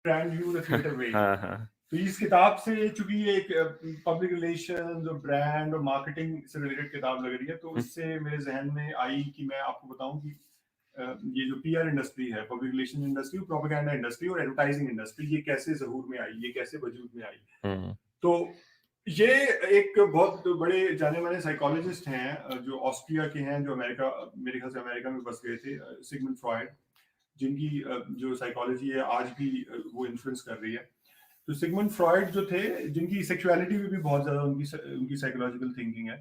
Brand you the theatre वे। हाँ हाँ तो इस किताब से, चूंकि ये एक पब्लिक रिलेशंस और ब्रांड और मार्केटिंग से रिलेटेड किताब लग रही है, तो इससे मेरे जहन में आई कि मैं आपको बताऊं कि ये जो पीआर इंडस्ट्री है, public relation industry, propaganda industry और एडवर्टाइजिंग इंडस्ट्री, ये कैसे ज़हूर में आई, ये कैसे वजूद में आई। तो ये एक बहुत बड़े जाने माने साइकोलॉजिस्ट हैं जो ऑस्ट्रिया के हैं, जो अमेरिका, मेरे ख्याल से अमेरिका में बस गए थे, सिगमंड फ्रॉयड, जिनकी जो साइकोलॉजी है आज भी वो इन्फ्लुएंस कर रही है। तो सिगमंड फ्रॉयड जो थे, जिनकी सेक्सुअलिटी में भी बहुत ज्यादा उनकी साइकोलॉजिकल थिंकिंग है,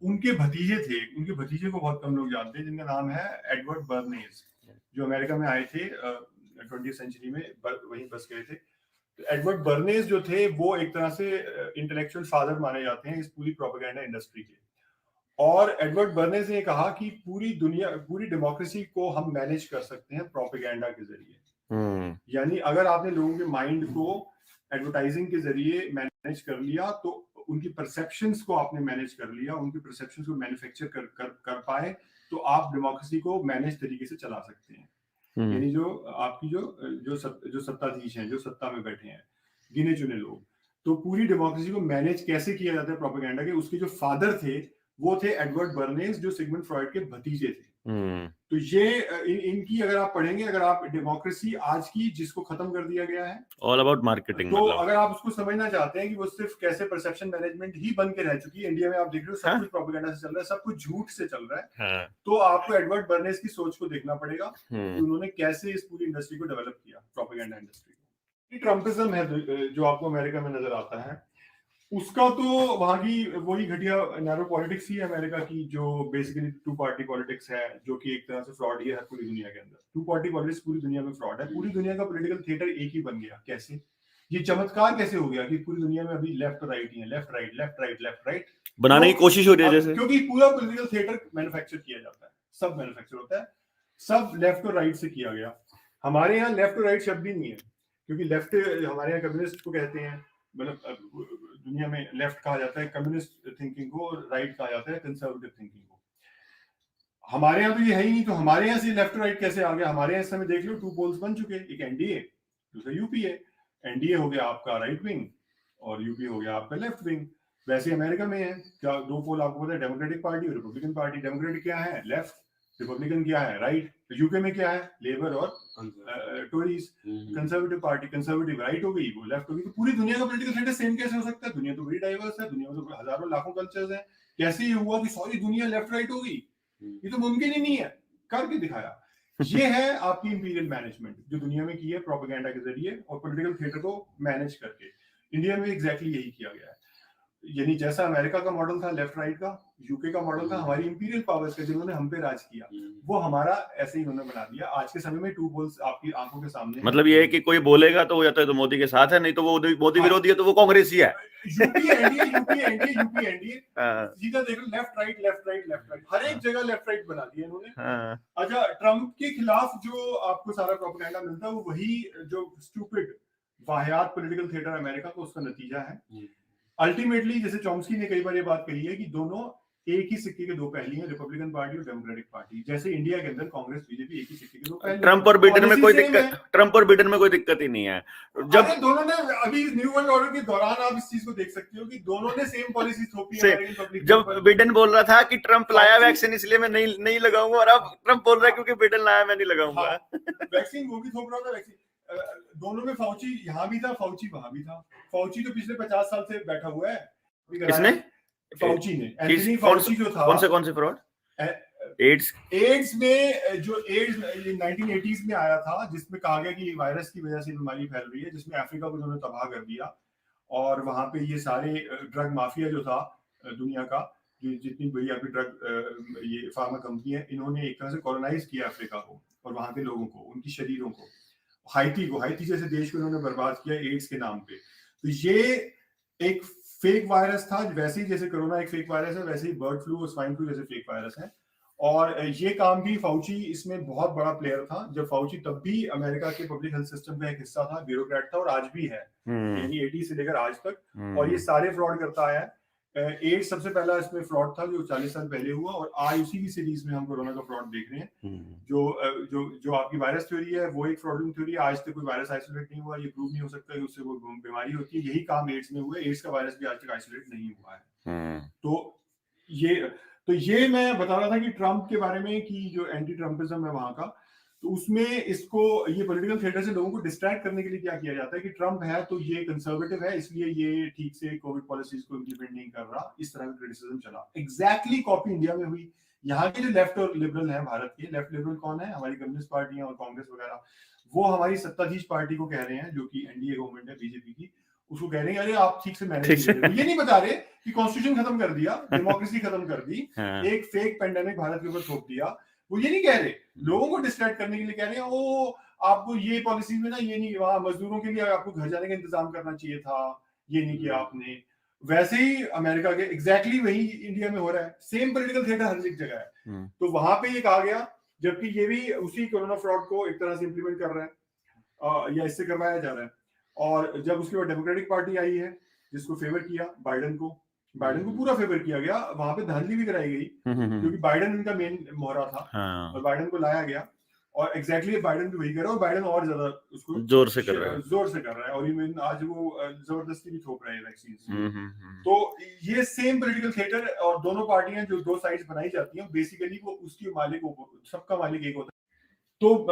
उनके भतीजे थे, उनके भतीजे को बहुत कम लोग जानते हैं, जिनका नाम है एडवर्ड बर्नेज, जो अमेरिका में आए थे 20वीं सेंचुरी में, वहीं बस गए थे। तो एडवर्ड बर्नेज जो थे वो एक तरह से इंटेलेक्चुअल फादर माने जाते हैं इस पूरी प्रोपेगेंडा इंडस्ट्री के। और एडवर्ड बर्नेज ने कहा कि पूरी दुनिया, पूरी डेमोक्रेसी को हम मैनेज कर सकते हैं प्रोपेगेंडा के जरिए। यानी अगर आपने लोगों के माइंड को एडवर्टाइजिंग के जरिए मैनेज कर लिया, तो उनकी परसेप्शंस को आपने मैनेज कर लिया, उनकी परसेप्शंस को मैन्युफैक्चर कर पाए, तो आप डेमोक्रेसी को मैनेज तरीके से चला सकते हैं। यानी जो आपकी जो सत्ताधीश हैं, जो सत्ता में बैठे हैं, गिने चुने लोग, तो पूरी डेमोक्रेसी को मैनेज कैसे किया जाता है प्रोपेगेंडा के, उसके जो फादर थे वो थे एडवर्ड बर्नेज, जो सिगमंड फ्रॉयड के भतीजे थे। तो ये इनकी अगर आप पढ़ेंगे, अगर आप डेमोक्रेसी आज की जिसको खत्म कर दिया गया है, ऑल अबाउट मार्केटिंग, तो अगर आप उसको समझना चाहते हैं कि वो सिर्फ कैसे परसेप्शन मैनेजमेंट ही बन के रह चुकी है, इंडिया में आप देख रहे हो सब कुछ प्रोपेगेंडा से चल रहा है, सब कुछ झूठ से चल रहा है, तो आपको एडवर्ड बर्नेज की सोच को देखना पड़ेगा कि उन्होंने कैसे इस पूरी इंडस्ट्री को डेवलप किया, प्रोपेगेंडा इंडस्ट्री को। ट्रम्पिज्म है जो आपको अमेरिका में नजर आता है, उसका तो वहां की वही घटिया नैरो पॉलिटिक्स ही है अमेरिका की, जो बेसिकली टू पार्टी पॉलिटिक्स है, जो कि एक तरह से फ्रॉड ही है पूरी दुनिया के अंदर। टू पार्टी पॉलिटिक्स पूरी दुनिया में फ्रॉड है, पूरी दुनिया का पॉलिटिकल थिएटर एक ही बन गया। कैसे ये चमत्कार कैसे हो गया कि पूरी दुनिया में अभी लेफ्ट राइट ही है, left right left right left right बनाने की कोशिश हो रही है जैसे, क्योंकि पूरा पॉलिटिकल थिएटर मैन्युफैक्चर किया जाता है, सब मैन्युफैक्चर होता है, सब लेफ्ट और राइट से किया गया। हमारे यहाँ लेफ्ट और राइट शब्द ही नहीं है, क्योंकि लेफ्ट हमारे यहाँ कम्युनिस्ट को कहते हैं, मतलब दुनिया में लेफ्ट कहा जाता है कम्युनिस्ट थिंकिंग को, और राइट कहा जाता है कंजर्वेटिव थिंकिंग को। हमारे यहाँ तो ये है ही नहीं, तो हमारे यहाँ से लेफ्ट राइट कैसे आ गया? हमारे यहाँ इस समय देख लो 2 पोल्स बन चुके, एक एनडीए, दूसरा यूपीए। एनडीए हो गया आपका राइट विंग और यूपीए हो गया आपका लेफ्ट विंग। वैसे अमेरिका में है क्या 2 पोल आपको पता है, डेमोक्रेटिक पार्टी और रिपब्लिकन पार्टी। डेमोक्रेटिक क्या है? लेफ्ट, रिपब्लिकन क्या है? राइट। यूके में क्या है? लेबर और Tories. Conservative party, conservative right हो गई, वो लेफ्ट हो गई। तो पूरी दुनिया का पॉलिटिकल थिएटर सेम कैसे हो सकता है? दुनिया तो बड़ी डाइवर्स है, दुनिया में तो हजारों लाखों कल्चर्स हैं, कैसे ये हुआ कि सारी दुनिया लेफ्ट राइट हो गई? ये तो मुमकिन ही नहीं है, करके दिखाया। ये है आपकी इंपीरियल मैनेजमेंट जो दुनिया में की है प्रोपेगेंडा के जरिए और पॉलिटिकल थिएटर को मैनेज करके। इंडिया में एग्जैक्टली यही किया गया है। यानी जैसा अमेरिका का मॉडल था लेफ्ट राइट का, यूके का मॉडल था हमारी इंपीरियल पावर्स का, जिन्होंने हम पे राज किया, वो हमारा ऐसे ही उन्होंने बना दिया। आज के समय में 2 पोल्स आपकी आंखों के सामने, मतलब ये है कि कोई बोलेगा तो या तो मोदी के साथ है, नहीं तो वो मोदी विरोधी है तो वो कांग्रेस ही है। UP NDA, UP NDA, UP NDA, सीधा देख लो, left right left right left right, हर एक जगह लेफ्ट राइट बना दिया इन्होंने। अच्छा, ट्रम्प के खिलाफ जो आपको सारा प्रोपेगेंडा मिलता है, वो वही जो स्टूपिड वाहियात पॉलिटिकल थिएटर अमेरिका का, उसका नतीजा है। अल्टीमेटली जैसे चॉम्स्की ने कई बार ये बात कही है कि दोनों एक ही सिक्के के 2 पहलू हैं, रिपब्लिकन पार्टी और डेमोक्रेटिक पार्टी। जैसे इंडिया के अंदर कांग्रेस बीजेपी एक ही सिक्के के 2 पहलू। ट्रम्प और बिडेन में कोई दिक्कत, ट्रम्प और बिडेन में कोई दिक्कत ही नहीं है। जब दोनों ने अभी न्यू वर्ल्ड ऑर्डर के दौरान आप इस चीज को देख सकते हो कि दोनों ने सेम पॉलिसी थोपी है। जब बिडेन बोल रहा था कि ट्रम्प लाया वैक्सीन इसलिए मैं नहीं लगाऊंगा, और अब ट्रम्प बोल रहा है क्योंकि बिडेन लाया मैं नहीं लगाऊंगा। वैक्सीन वो भी थोप रहा था, वैक्सीन दोनों में। फाउची यहाँ भी था, फाउची वहां भी था। फाउची तो पिछले 50 साल से बैठा हुआ है। किसने? फाउची ने, एंथनी फाउची जो था। कौन से फ्रॉड? एड्स में, जो एड्स 1980s में आया था, जिसमें कहा गया कि वायरस की वजह से बीमारी फैल रही है, जिसमें अफ्रीका को उन्होंने तबाह कर दिया। और वहां पे ये सारे ड्रग माफिया जो था दुनिया का, जितनी बड़ी आपकी ड्रग ये फार्मा कंपनी है, इन्होंने एक तरह से कॉलोनाइज किया अफ्रीका को और वहां के लोगों को, उनकी शरीरों को। हाइती जैसे देश को इन्होंने बर्बाद किया एड्स के नाम पे। तो ये एक फेक वायरस था, वैसे ही जैसे कोरोना एक फेक वायरस है, वैसे ही बर्ड फ्लू और स्वाइन फ्लू जैसे फेक वायरस है। और ये काम भी फाउची इसमें बहुत बड़ा प्लेयर था। जब फाउची तब भी अमेरिका के पब्लिक हेल्थ सिस्टम का एक हिस्सा था, ब्यूरोक्रेट था, और आज भी है, यानी 80 से लेकर आज तक। और ये सारे फ्रॉड करता आया है। एड्स सबसे पहला इसमें फ्रॉड था जो 40 साल पहले हुआ, और आज उसी की सीरीज में हम कोरोना का फ्रॉड देख रहे हैं। जो आपकी वायरस थ्योरी है वो एक फ्रॉडलेंट थ्योरी है। आज तक कोई वायरस आइसोलेट नहीं हुआ, ये प्रूव नहीं हो सकता कि उससे वो बीमारी होती है। यही काम एड्स में हुआ है, एड्स का वायरस भी आज तक आइसोलेट नहीं हुआ है। तो ये मैं बता रहा था कि ट्रम्प के बारे में, कि जो एंटी ट्रम्पिज्म है वहां का, तो उसमें इसको ये पॉलिटिकल थिएटर से लोगों को डिस्ट्रैक्ट करने के लिए क्या किया जाता है कि ट्रम्प है तो ये कंजर्वेटिव है, इसलिए ये ठीक से कोविड पॉलिसीज को इम्प्लीमेंट नहीं कर रहा, इस तरह का क्रिटिसिज्म चला। एग्जैक्टली कॉपी इंडिया में हुई। यहाँ के जो लेफ्ट और लिबरल है, भारत के लेफ्ट लिबरल कौन है, हमारी कम्युनिस्ट पार्टियां और कांग्रेस वगैरह, वो हमारी सत्ताधीश पार्टी को कह रहे हैं, जो कि एनडीए गवर्नमेंट है बीजेपी की, उसको कह रहे हैं अरे आप ठीक से मैनेज नहीं कर रहे। ये नहीं बता रहे कि कॉन्स्टिट्यूशन खत्म कर दिया, डेमोक्रेसी खत्म कर दी, एक फेक पेंडेमिक भारत के ऊपर थोप दिया। वो ये नहीं कह रहे, लोगों को डिस्ट्रैक्ट करने के लिए कह रहे हैं ओ आपको ये पॉलिसी में ना ये नहीं, वहां मजदूरों के लिए आपको घर जाने का इंतजाम करना चाहिए था, ये नहीं किया आपने। वैसे ही अमेरिका के एग्जैक्टली वही इंडिया में हो रहा है, सेम पॉलिटिकल थिएटर हर एक जगह है। तो वहां पे ये कहा गया, जबकि ये भी उसी कोरोना फ्रॉड को एक तरह से इंप्लीमेंट कर रहा है, या इससे करवाया जा रहा है। और जब उसके बाद डेमोक्रेटिक पार्टी आई है जिसको फेवर किया बाइडेन को पूरा फेवर किया गया, वहां पे धांधली भी कराई गई क्योंकि बाइडेन उनका मेन मोहरा था। और बाइडेन को लाया गया, और एग्जैक्टली बाइडेन भी वही कर रहा है, और बाइडेन और ज्यादा उसको जोर से कर रहा है, और इवन आज वो जबरदस्ती भी थोप रहे हैं वैक्सीन। तो ये सेम पॉलिटिकल थिएटर, और दोनों पार्टियां जो दो साइड्स बनाई जाती हैं बेसिकली वो उसकी मालिक, सबका मालिक एक होता है। तो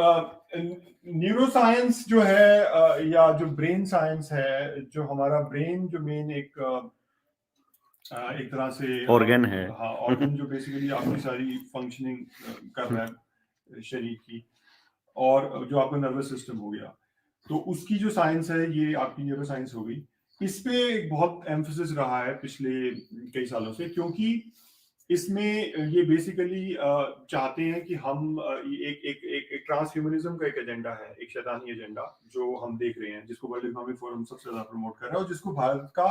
न्यूरो साइंस जो है, या जो ब्रेन साइंस है, जो हमारा ब्रेन जो मेन एक तरह से ऑर्गन है, हाँ ऑर्गन जो बेसिकली आपकी सारी फंक्शनिंग कर रहा है शरीर की, और जो आपका नर्वस सिस्टम हो गया, तो उसकी जो साइंस है ये आपकी न्यूरो साइंस हो गई। इस पे बहुत एम्फोसिस रहा है पिछले कई सालों से, क्योंकि इसमें ये बेसिकली चाहते हैं कि हम एक ट्रांसह्यूमनिज्म का एक एजेंडा है, एक शैतानी एजेंडा जो हम देख रहे हैं, जिसको वर्ल्ड इकोनॉमिक फोरम सबसे ज्यादा प्रमोट कर रहा है, और जिसको भारत का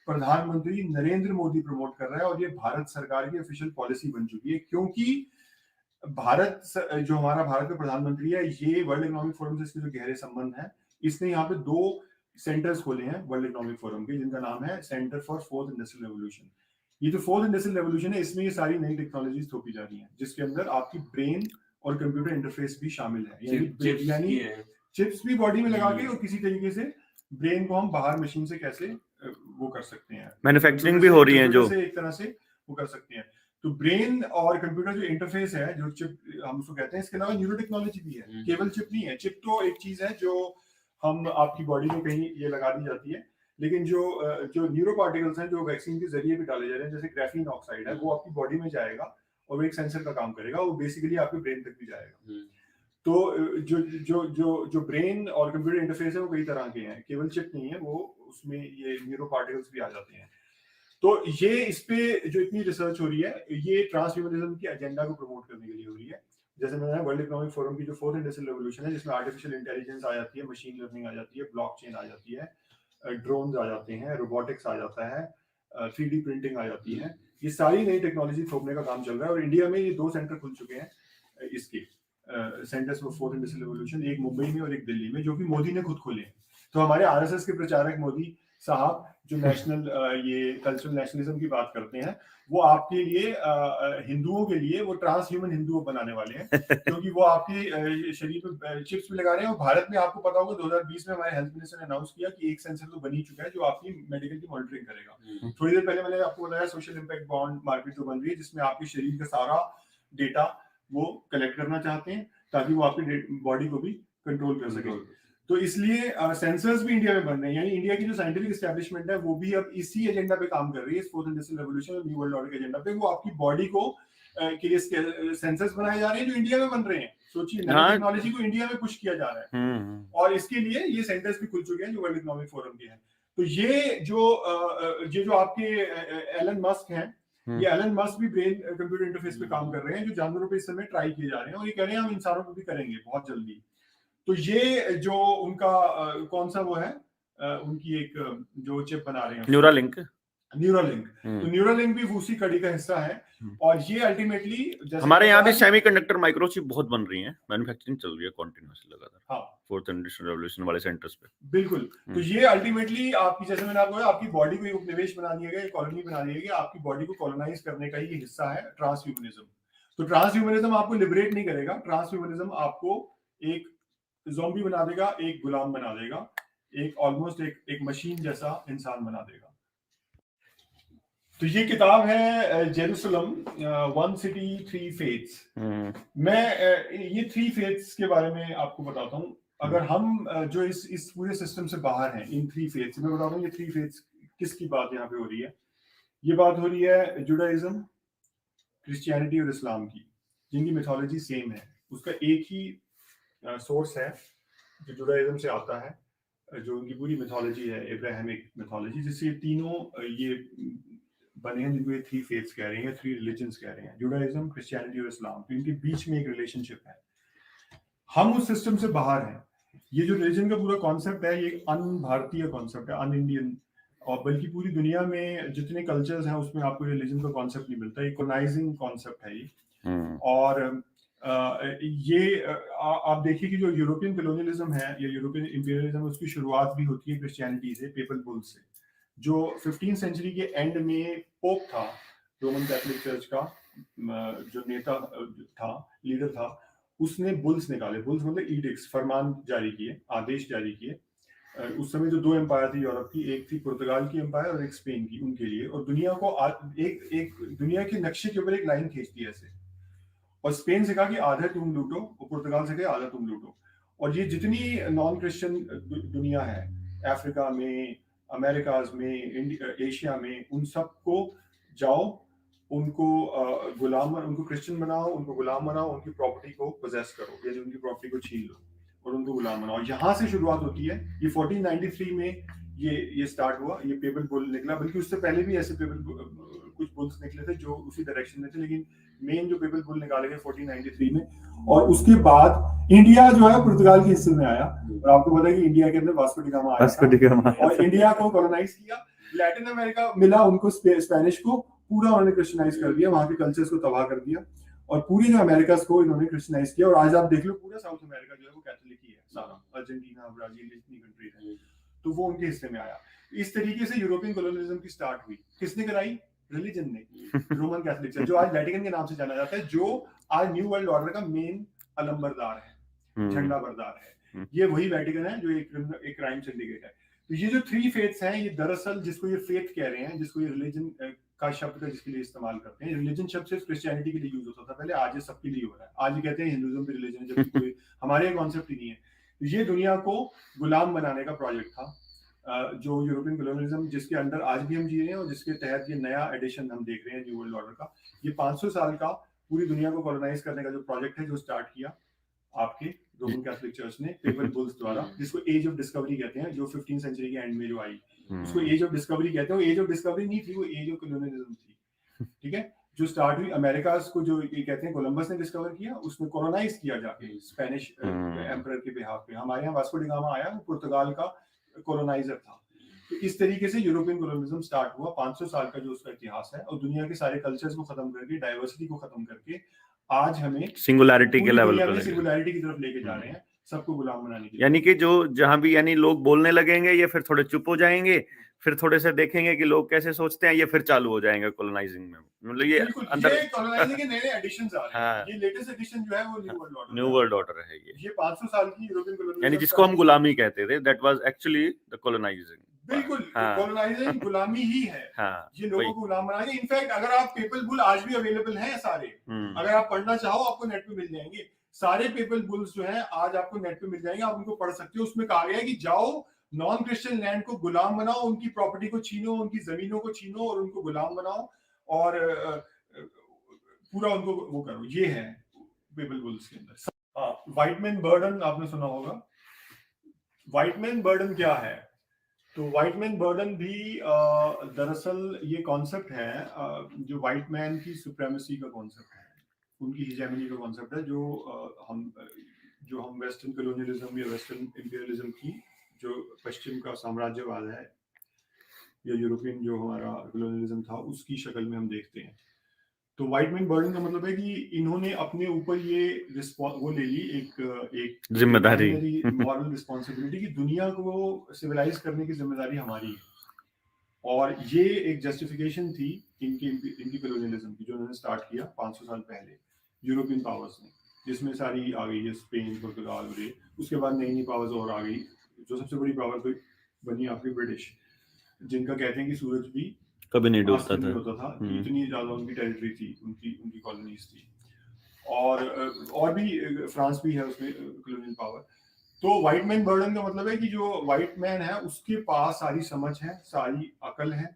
प्रधानमंत्री नरेंद्र मोदी प्रमोट कर रहा है, और ये भारत सरकार की ऑफिशियल पॉलिसी बन चुकी है। क्योंकि जो हमारा भारत का प्रधानमंत्री है, ये वर्ल्ड इकोनॉमिक फोरम से इसके जो गहरे संबंध है, इसने यहाँ पे 2 सेंटर्स खोले हैं वर्ल्ड इकोनॉमिक फोरम के, जिनका नाम है centre for fourth industrial revolution. ये जो फोर्थ इंडस्ट्रियल रेवोल्यूशन है, इसमें ये सारी नई टेक्नोलॉजीज थोपी जा रही हैं, जिसके अंदर आपकी ब्रेन और कंप्यूटर इंटरफेस भी शामिल है, यानी चिप्स भी बॉडी में लगा के, और किसी तरीके से ब्रेन को हम बाहर मशीन से कैसे वो कर सकते हैं, मैन्युफैक्चरिंग भी हो रही है, जो एक तरह से वो कर सकते हैं। तो ब्रेन और कंप्यूटर जो इंटरफेस है, जो चिप हम उसको कहते हैं, इसके अलावा न्यूरो टेक्नोलॉजी भी है, केवल चिप नहीं है। चिप तो एक चीज है जो हम आपकी बॉडी में कहीं ये लगा दी जाती है, लेकिन जो न्यूरो पार्टिकल्स हैं जो वैक्सीन के जरिए भी डाले जा रहे हैं, जैसे ग्राफीन ऑक्साइड है, वो आपकी बॉडी में जाएगा और वो एक सेंसर का काम करेगा, वो बेसिकली आपके ब्रेन तक भी जाएगा। तो जो ब्रेन और कंप्यूटर इंटरफेस है वो कई तरह के हैं, केवल चिप नहीं है वो, उसमें ये न्यूरो पार्टिकल्स भी आ जाते हैं। तो ये इस पे जो इतनी रिसर्च हो रही है, ये ट्रांसह्यूमनिज्म की एजेंडा को प्रमोट करने के लिए हो रही है। जैसे मैंने वर्ल्ड इकोनॉमिक फोरम की जो फोर्थ इंडस्ट्रियल रेवोल्यूशन है, जिसमें आर्टिफिशियल इंटेलिजेंस आ जाती है, मशीन लर्निंग आ जाती है, ब्लॉकचेन आ जाती है, ड्रोन्स आ जाते हैं, रोबोटिक्स आ जाता है, 3D प्रिंटिंग आ जाती है, ये सारी नई टेक्नोलॉजी थोपने का काम चल रहा है। और इंडिया में ये 2 सेंटर खुल चुके हैं इसके, centres for fourth industrial revolution, एक मुंबई में और एक दिल्ली में, जो कि मोदी ने खुद खोले हैं। तो हमारे आरएसएस के प्रचारक मोदी साहब जो नेशनल ये कल्चरल नेशनलिज्म की बात करते हैं, वो आपके लिए हिंदुओं के लिए वो ट्रांस ह्यूमन हिंदू बनाने वाले हैं, क्योंकि वो आपके शरीर में चिप्स भी लगा रहे हैं। और भारत में आपको पता होगा 2020 में हमारे हेल्थ मिनिस्टर ने अनाउंस किया कि एक सेंसर तो बन ही चुका है जो आपकी मेडिकल की मॉनिटरिंग करेगा। थोड़ी देर पहले मैंने आपको बताया सोशल इम्पैक्ट बॉन्ड मार्केट जो बन रही है, जिसमें आपके शरीर का सारा डेटा वो कलेक्ट करना चाहते हैं, ताकि वो आपकी बॉडी को भी कंट्रोल कर सके। तो इसलिए सेंसर्स भी इंडिया में बन रहे हैं, यानी इंडिया की जो साइंटिफिक एस्टैब्लिशमेंट है वो भी अब इसी एजेंडा पे काम कर रही है, इस फोर्थ इंडस्ट्रियल रेवोल्यूशन और न्यू वर्ल्ड ऑर्डर के एजेंडा पे। वो आपकी बॉडी को के लिए सेंसर्स बनाए जा रहे हैं जो इंडिया में बन रहे हैं। सोचिए, नई टेक्नोलॉजी को इंडिया में पुश किया जा रहा है, और इसके लिए ये सेंटर्स भी खुल चुके हैं जो वर्ल्ड इकोनॉमिक फोरम के हैं। तो ये जो आपके एलन मस्क हैं, ये एलन मस्क भी ब्रेन कंप्यूटर इंटरफेस पे काम कर रहे हैं, जो जानवरों पे इस समय ट्राई किए जा रहे हैं, और ये कह रहे हैं हम इंसानों को भी करेंगे बहुत जल्दी। तो ये जो उनका कौन सा वो है, उनकी एक जो चिप बना रहे हैं, न्यूरालिंक। तो न्यूरालिंक भी उसी कड़ी का हिस्सा है, और ये अल्टीमेटली हमारे यहाँ भी सेमीकंडक्टर माइक्रोचिप बहुत बन रही है, मैन्युफैक्चरिंग चल रही है कंटीन्यूअसली लगातार। हाँ, फोर्थ इंडस्ट्रियल रेवोल्यूशन वाले सेंटर्स पे। बिल्कुल। तो ये अल्टीमेटली आपकी, जैसे मैंने आपको आपकी बॉडी को एक उपनिवेश बना दिया गया, कॉलोनी बना दिया गया, आपकी बॉडी को कॉलोनाइज करने का ये हिस्सा है ट्रांसह्यूमनिज्म। तो ट्रांसह्यूमनिज्म आपको लिबरेट नहीं करेगा, ट्रांसह्यूमनिज्म आपको एक ज़ॉम्बी बना देगा, एक गुलाम बना देगा, एक ऑलमोस्ट एक मशीन जैसा इंसान बना देगा। तो ये किताब है Jerusalem, one city three faiths. मैं ये थ्री फेथ्स के बारे में आपको बताता हूँ। अगर हम जो इस पूरे सिस्टम से बाहर हैं, इन थ्री फेथ्स मैं बताता हूँ, ये थ्री फेथ्स किसकी बात यहाँ पे हो रही है। ये बात हो रही है जुडाइज्म, क्रिश्चियनिटी और इस्लाम की, जिनकी मिथोलॉजी सेम है। उसका एक ही सोर्स है जो जुडाइज्म से आता है, जो उनकी पूरी मिथोलॉजी है, इब्राहिमिक मिथोलॉजी, जिससे ये तीनों ये बने हैं, जिनको ये थ्री फेथ्स कह रहे हैं, थ्री रिलीजन्स कह रहे हैं, जुडाइज्म, क्रिश्चियनिटी और इस्लाम। तो इनके बीच में एक रिलेशनशिप है। हम उस सिस्टम से बाहर हैं। ये जो रिलीजन का पूरा कॉन्सेप्ट है, ये अन भारतीय कॉन्सेप्ट है, अन इंडियन, और बल्कि पूरी दुनिया में जितने कल्चर्स हैं उसमें आपको रिलीजन का कॉन्सेप्ट नहीं मिलता। ये कोलाइजिंग कॉन्सेप्ट है ये। और आप देखिए कि जो यूरोपियन कॉलोनियलिज्म है या यूरोपियन इंपीरियलिज्म, उसकी शुरुआत भी होती है क्रिश्चियनिटी से, पेपल बुल से, जो 15th सेंचुरी के एंड में पोप था, रोमन कैथोलिक चर्च का जो नेता था, लीडर था, उसने बुल्स निकाले। बुल्स मतलब ईडिक्ट्स, फरमान जारी किए, आदेश जारी किए। उस समय जो दो एम्पायर थी यूरोप की, एक थी पुर्तगाल की एम्पायर और एक स्पेन की, उनके लिए। और दुनिया को एक दुनिया के नक्शे के ऊपर एक लाइन खींच दी ऐसे, और स्पेन से कहा कि आधा तुम लूटो, और पुर्तगाल से कहा आधा तुम लूटो। और ये जितनी नॉन क्रिश्चियन दुनिया है, अफ्रीका में, अमेरिकाज में, एशिया में, उन सबको जाओ, उनको गुलाम, उनको क्रिश्चियन बनाओ, उनको गुलाम बनाओ, उनकी प्रॉपर्टी को पोजेस करो, यानी उनकी प्रॉपर्टी को छीन लो और उनको गुलाम बनाओ। यहाँ से शुरुआत होती है। ये 1493 में ये स्टार्ट हुआ, ये पेपल बुल निकला। बल्कि उससे पहले भी ऐसे कुछ बुल्स निकले थे जो उसी डायरेक्शन में थे, लेकिन मेन जो पेपल बुल निकाले गए 1493 में। और उसके बाद इंडिया जो है पुर्तगाल के हिस्से में आया। और आपको पता है कि इंडिया के अंदर वास्को डी गामा आया था और इंडिया को कॉलोनाइज किया। लैटिन अमेरिका मिला उनको, स्पेनिश को पूरा उन्होंने क्रिश्चियनाइज कर दिया, वहां के कल्चर्स को तबाह कर दिया, और पूरी जो अमेरिकास को इन्होंने क्रिश्चियनाइज किया। और आज आप देख लो पूरा साउथ अमेरिका जो है वो कैथोलिक ही है सारा, अर्जेंटीना, ब्राजील, जितनी कंट्रीज हैं, तो वो उनके हिस्से में आया। इस तरीके से यूरोपियन कॉलोनियलिज्म की स्टार्ट हुई। किसने कराई? रिलीजन ने, रोमन कैथोलिक चर्च, जो आज वेटिकन के नाम से जाना जाता है, जो आज न्यू वर्ल्ड ऑर्डर का मेन अलंबरदार है, झंडा बरदार है। ये वही वेटिकन है जो एक क्राइम सिंडिकेट है। तो ये जो थ्री फेथ्स हैं, ये दरअसल जिसको ये फेथ कह रहे हैं, जिसको ये रिलीजन का शब्द का जिसके लिए इस्तेमाल करते हैं, रिलीजन शब्द सिर्फ क्रिश्चियनिटी के लिए यूज होता था पहले, आज ये सबके लिए हो रहा है। आज ये कहते हैं हिंदुइज्म भी रिलीजन है, जबकि कोई हमारे कॉन्सेप्ट ही नहीं है। ये दुनिया को गुलाम बनाने का प्रोजेक्ट था, जो यूरोपियन कॉलोनियलिज्म जिसके अंडर आज भी हम जी रहे हैं और जिसके तहत ये नया एडिशन हम देख रहे हैं न्यू वर्ल्ड ऑर्डर का। ये 500 साल का पूरी दुनिया को कॉलोनाइज करने का जो प्रोजेक्ट है, जो स्टार्ट किया आपके रोमन कैथोलिक चर्च ने पेपल बुल्स द्वारा, जिसको एज ऑफ डिस्कवरी कहते हैं, जो 15th सेंचुरी के एंड में जो आई, उसको एज ऑफ डिस्कवरी कहते हैं। एज ऑफ डिस्कवरी नहीं थी, वो एज ऑफ कॉलोनियलिज्म थी। ठीक है, जो स्टार्ट हुई अमेरिका को, जो ये कहते हैं कोलंबस ने डिस्कवर किया, उसने कॉलोनाइज किया जाके स्पेनिश एम्परर के बिहाफ पे। हमारे यहाँ वास्को डी गामा आया, वो पुर्तगाल का कॉलोनाइजर था। तो इस तरीके से यूरोपियन कॉलोनियलिज्म स्टार्ट हुआ। 500 साल का जो उसका इतिहास है, और दुनिया के सारे कल्चर्स को खत्म करके, डाइवर्सिटी को खत्म करके, आज हमें सिंगुलैरिटी के लेवल पर सिंगुलैरिटी की तरफ लेके जा रहे हैं, सबको गुलाम बनाने के लिए। यानी कि जो जहां भी यानी लोग बोलने लगेंगे, ये फिर थोड़े चुप हो जाएंगे, फिर थोड़े से देखेंगे कि लोग कैसे सोचते हैं, ये फिर चालू हो जाएंगे कॉलोनाइजिंग में। मतलब ये अंदर ये कॉलोनाइजिंग के नए एडिशंस आ रहे हैं। ये लेटेस्ट एडिशन जो है वो न्यू वर्ल्ड ऑर्डर है। ये 500 साल की यूरोपियन कॉलोनाइजेशन, यानी जिसको हम गुलामी कहते थे, that was actually the colonising. बिल्कुल, कॉलोनाइजिंग गुलामी ही है। ये लोगों को गुलाम बनाएंगे। इनफैक्ट अगर आप पेपल बुल आज भी अवेलेबल हैं सारे, अगर आप पढ़ना चाहो आपको नेट पे मिल जाएंगे। सारे पेपल बुल्स जो हैं आज आपको नेट पे मिल जाएंगे, आप उनको पढ़ सकते हो। उसमें कहा गया है कि जाओ नॉन क्रिश्चियन लैंड को गुलाम बनाओ, उनकी प्रॉपर्टी को छीनो, उनकी जमीनों को छीनो और उनको गुलाम बनाओ, और पूरा उनको वो करो। ये है पेपल बुल्स के अंदर। व्हाइट मैन बर्डन आपने सुना होगा। व्हाइट मैन बर्डन क्या है? तो व्हाइट मैन बर्डन भी दरअसल ये कॉन्सेप्ट है, जो व्हाइट मैन की सुप्रीमेसी का कॉन्सेप्ट है, उनकी हिजेमनी का कॉन्सेप्ट है, जो हम वेस्टर्न कॉलोनियलिज्म या वेस्टर्न इंपीरियलिज्म की, जो पश्चिम का साम्राज्यवाद है या यूरोपियन जो हमारा कॉलोनियलिज्म था, उसकी शक्ल में हम देखते हैं। तो व्हाइट मैन बर्डन का मतलब है कि इन्होंने अपने ऊपर ये वो ले ली एक जिम्मेदारी मॉरल रिस्पॉन्सिबिलिटी कि दुनिया को सिविलाइज करने की जिम्मेदारी हमारी है। और ये एक जस्टिफिकेशन थी इनकी कॉलोनियलिज्म की, जो उन्होंने स्टार्ट किया 500 साल पहले यूरोपियन पावर्स ने, जिसमें सारी आ गई है स्पेन, पुर्तगाल और ये। उसके बाद नई नई पावर्स और आ गई, जो सबसे बड़ी पावर बनी आपकी ब्रिटिश, जिनका कहते हैं कि सूरज भी कभी नहीं डूबता नहीं होता था, कि इतनी ज्यादा उनकी टेरिटरी थी, उनकी कॉलोनीज थी। और भी फ्रांस भी है उसमें कॉलोनियल पावर। तो व्हाइट मैन बर्डन का मतलब है कि जो व्हाइट मैन है उसके पास सारी समझ है, सारी अकल है,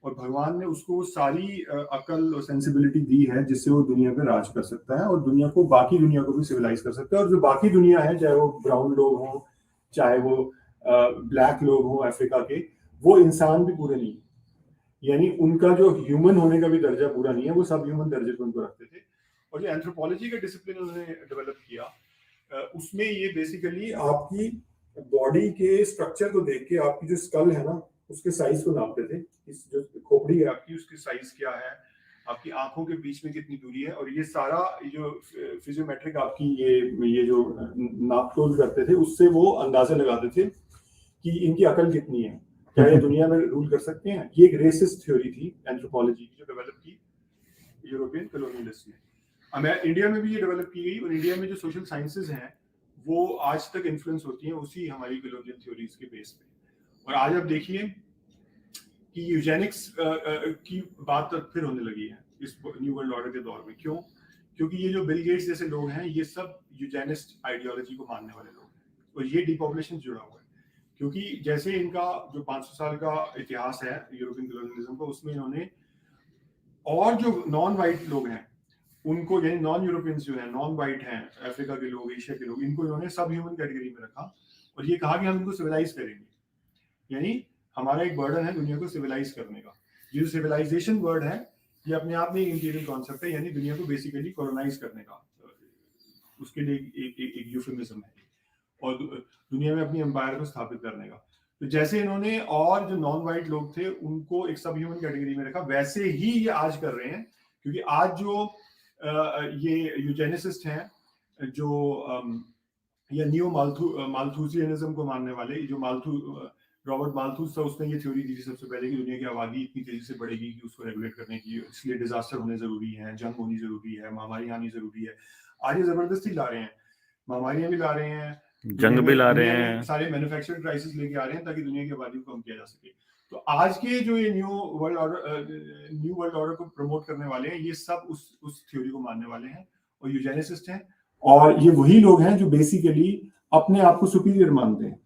और भगवान ने उसको सारी अकल और सेंसिबिलिटी दी है जिससे वो दुनिया पे राज कर सकता है और दुनिया को, बाकी दुनिया को भी सिविलाइज कर सकता है। और जो बाकी दुनिया है, चाहे वो ब्राउन लोग हों, चाहे वो ब्लैक लोग हों अफ्रीका के, वो इंसान भी पूरे नहीं, यानी उनका जो ह्यूमन होने का भी दर्जा पूरा नहीं है, वो सब ह्यूमन दर्जे को उनको रखते थे। और जो एंथ्रोपोलॉजी का डिसिप्लिन उन्होंने डेवलप किया, उसमें ये बेसिकली आपकी बॉडी के स्ट्रक्चर को देख के, आपकी जो स्कल है ना, उसके साइज को नापते थे। इस जो खोपड़ी है आपकी, उसकी साइज क्या है, आपकी आंखों के बीच में कितनी दूरी है, और ये सारा जो फिजियोमेट्रिक आपकी ये जो नापतोल करते थे, उससे वो अंदाजा लगाते थे कि इनकी अकल कितनी है, क्या ये दुनिया में रूल कर सकते हैं। ये एक रेसिस्ट थ्योरी थी एंथ्रोपोलॉजी की, जो डेवलप की यूरोपियन कॉलोनियलिस्ट ने। इंडिया में भी ये डेवलप की गई, और इंडिया में जो सोशल साइंसेज हैं वो आज तक इन्फ्लुएंस होती हैं उसी हमारी कॉलोनियल थ्योरीज के बेस पे। और आज आप देखिए कि यूजेनिक्स की बात फिर होने लगी है इस न्यू वर्ल्ड ऑर्डर के दौर में। क्यों? क्योंकि ये जो बिल गेट्स जैसे लोग हैं, ये सब यूजेनिस्ट आइडियोलॉजी को मानने वाले लोग हैं, और ये डिपॉपुलेशन जुड़ा हुआ है। क्योंकि जैसे इनका जो 500 साल का इतिहास है यूरोपियन कॉलोनियलिज्म का, उसमें इन्होंने और जो नॉन वाइट लोग हैं उनको, यानी नॉन यूरोपियंस जो है, नॉन वाइट हैं, अफ्रीका के लोग, एशिया के लोग, इनको इन्होंने सब ह्यूमन कैटेगरी में रखा, और ये कहा कि हम इनको सिविलाइज करेंगे। यानी हमारा एक बर्डन है दुनिया को सिविलाइज करने का। ये जो सिविलाइजेशन वर्ड है, ये अपने आप में एक इंटीरियर कॉन्सेप्ट है, यानी दुनिया को बेसिकली कॉलोनाइज करने का, उसके लिए एक यूफेमिज्म है, और दुनिया में अपनी एम्पायर को स्थापित करने का। तो जैसे इन्होंने और जो नॉन वाइट लोग थे उनको एक सब ह्यूमन कैटेगरी में रखा, वैसे ही ये आज कर रहे हैं। क्योंकि आज जो ये यूजेनिसिस्ट हैं, जो या न्यू माल्थूसियनिज्म को मानने वाले, जो रॉबर्ट माल्थूस था, उसने ये थ्योरी दी थी सबसे पहले कि दुनिया की आबादी इतनी तेजी से बढ़ेगी कि उसको रेगुलेट करने की, इसलिए डिजास्टर होने जरूरी है, जंग होनी जरूरी है, महामारी आनी जरूरी है। आज ये जबरदस्ती ला रहे हैं, महामारियां भी ला रहे हैं, जंग भी ला रहे हैं, सारे मैन्युफैक्चरिंग क्राइसिस लेके आ रहे हैं ताकि दुनिया की आबादी को कम किया जा सके। तो आज के जो ये न्यू वर्ल्ड ऑर्डर को प्रमोट करने वाले हैं, ये सब उस थ्योरी को मानने वाले हैं और यूजेनिसिस्ट हैं, और ये वही लोग हैं जो बेसिकली अपने आप को सुपीरियर मानते हैं।